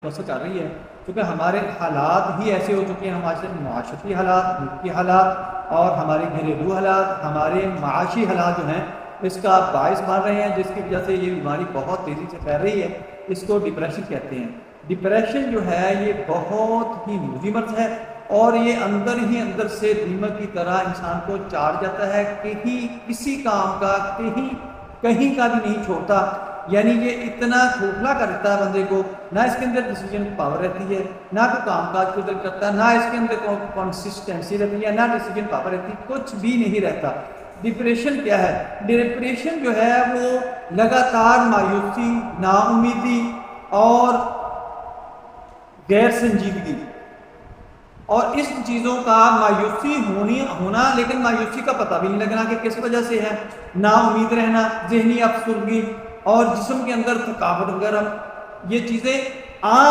توسع کر رہی ہے، کیونکہ ہمارے حالات ہی ایسے ہو چکے ہیں، ہمارے معاشرتی حالات، ملکی حالات اور ہمارے گھریلو حالات، ہمارے معاشی حالات جو ہیں اس کا باعث بن رہے ہیں، جس کی وجہ سے یہ بیماری بہت تیزی سے پھیل رہی ہے۔ اس کو ڈپریشن کہتے ہیں۔ ڈپریشن جو ہے یہ بہت ہی مؤذی مرض ہے، اور یہ اندر ہی اندر سے دیمک کی طرح انسان کو چاڑ جاتا ہے، کہیں کسی کام کا کہیں کا بھی نہیں چھوڑتا، یعنی یہ اتنا کھوکھلا کر دیتا ہے بندے کو، نہ اس کے اندر ڈیسیجن پاور رہتی ہے، نہ کوئی کام کاج کو دل کرتا، نہ اس کے اندر کنسسٹنسی رہتی ہے، نہ ڈیسیجن پاور رہتی، کچھ بھی نہیں رہتا۔ ڈپریشن کیا ہے؟ ڈپریشن جو ہے وہ لگاتار مایوسی، نا امیدی اور غیر سنجیدگی، اور اس چیزوں کا مایوسی ہونا لیکن مایوسی کا پتہ بھی نہیں لگنا کہ کس وجہ سے ہے، نا امید رہنا، ذہنی افسردگی اور جسم کے اندر تھکاوٹ وغیرہ، یہ چیزیں عام